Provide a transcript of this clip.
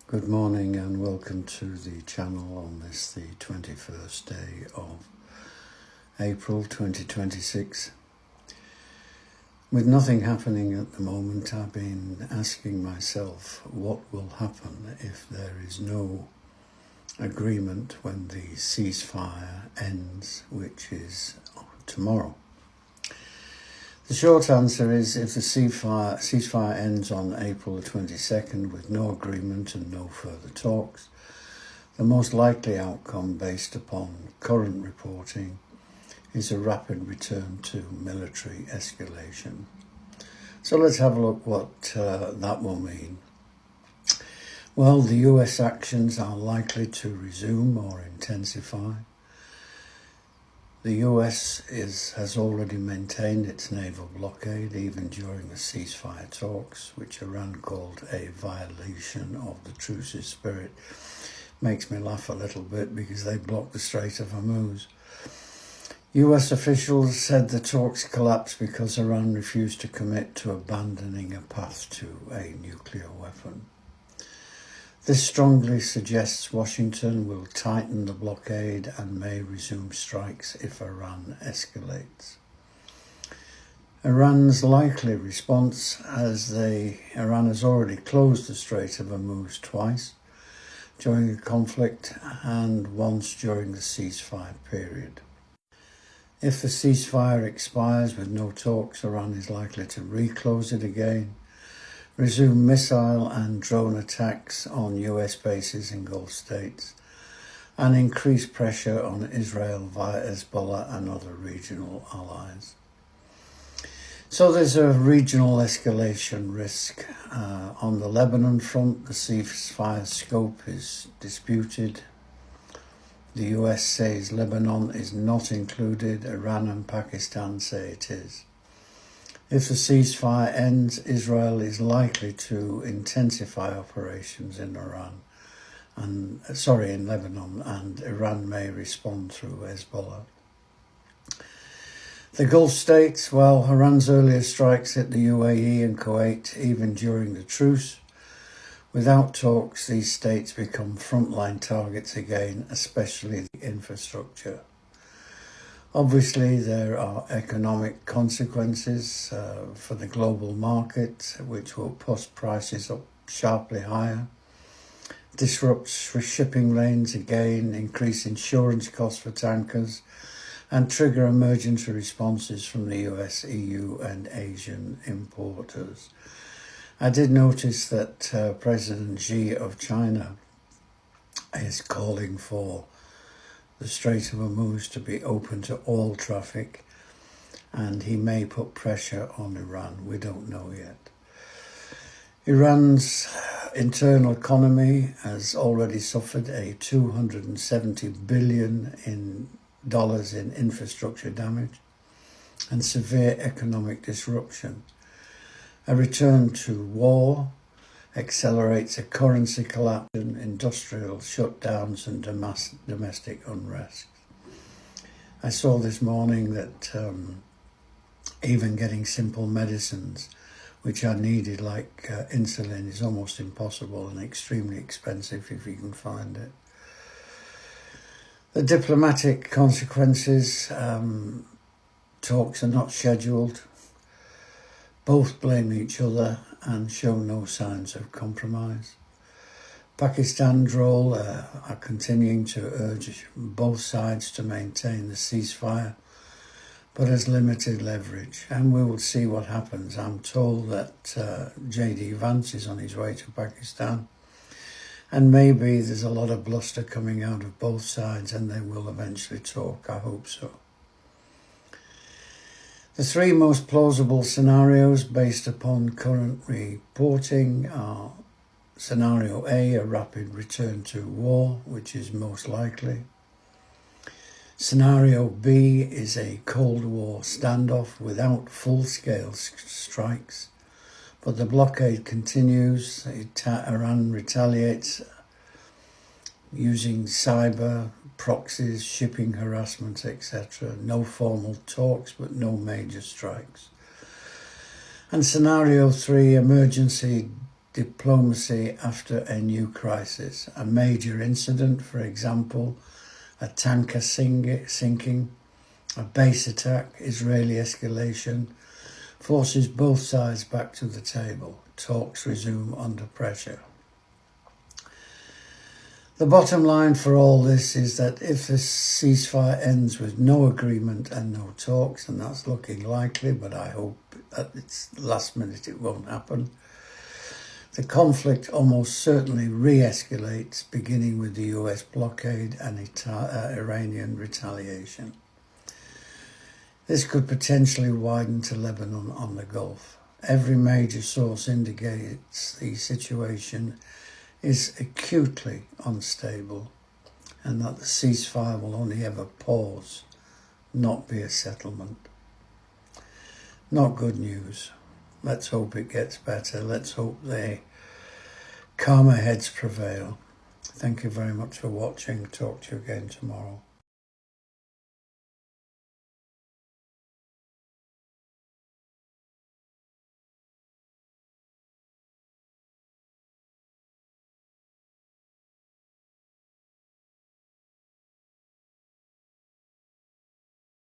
Good morning and welcome to the channel on the 21st day of April 2026. With nothing happening at the moment, I've been asking myself what will happen if there is no agreement when the ceasefire ends, which is tomorrow. The short answer is if the ceasefire ends on April the 22nd with no agreement and no further talks, the most likely outcome based upon current reporting is a rapid return to military escalation. So let's have a look what that will mean. Well, the US actions are likely to resume or intensify. The US has already maintained its naval blockade even during the ceasefire talks, which Iran called a violation of the truce's spirit. Makes me laugh a little bit because they blocked the Strait of Hormuz. US officials said the talks collapsed because Iran refused to commit to abandoning a path to a nuclear weapon. This strongly suggests Washington will tighten the blockade and may resume strikes if Iran escalates. Iran's likely response, Iran has already closed the Strait of Hormuz twice during the conflict and once during the ceasefire period. If the ceasefire expires with no talks, Iran is likely to reclose it again, resume missile and drone attacks on US bases in Gulf states, and increase pressure on Israel via Hezbollah and other regional allies. So there's a regional escalation risk. On the Lebanon front, the ceasefire scope is disputed. The US says Lebanon is not included. Iran and Pakistan say it is. If the ceasefire ends, Israel is likely to intensify operations in Lebanon, and Iran may respond through Hezbollah. The Gulf states, well, Iran's earlier strikes hit the UAE and Kuwait even during the truce. Without talks, these states become frontline targets again, especially the infrastructure. Obviously, there are economic consequences for the global market, which will push prices up sharply higher, disrupt shipping lanes again, increase insurance costs for tankers, and trigger emergency responses from the US, EU, and Asian importers. I did notice that President Xi of China is calling for the Strait of Hormuz to be open to all traffic, and he may put pressure on Iran. We don't know yet. Iran's internal economy has already suffered a $270 billion in infrastructure damage and severe economic disruption. A return to war accelerates a currency collapse, industrial shutdowns and domestic unrest. I saw this morning that even getting simple medicines which are needed like insulin is almost impossible and extremely expensive if you can find it. The diplomatic consequences, talks are not scheduled. Both blame each other and show no signs of compromise. Pakistan's role are continuing to urge both sides to maintain the ceasefire, but has limited leverage, and we will see what happens. I'm told that J.D. Vance is on his way to Pakistan, and maybe there's a lot of bluster coming out of both sides and they will eventually talk. I hope so. The three most plausible scenarios based upon current reporting are Scenario A, a rapid return to war, which is most likely. Scenario B is a Cold War standoff without full-scale strikes, but the blockade continues. Iran retaliates using cyber, proxies, shipping harassment, etc. No formal talks, but no major strikes. And Scenario 3, emergency diplomacy after a new crisis. A major incident, for example, a tanker sinking, a base attack, Israeli escalation, forces both sides back to the table. Talks resume under pressure. The bottom line for all this is that if the ceasefire ends with no agreement and no talks, and that's looking likely, but I hope at its last minute it won't happen, the conflict almost certainly re-escalates, beginning with the US blockade and Iranian retaliation. This could potentially widen to Lebanon on the Gulf. Every major source indicates the situation is acutely unstable and that the ceasefire will only ever pause, not be a settlement. Not good news. Let's hope it gets better. Let's hope the calmer heads prevail. Thank you very much for watching. Talk to you again tomorrow.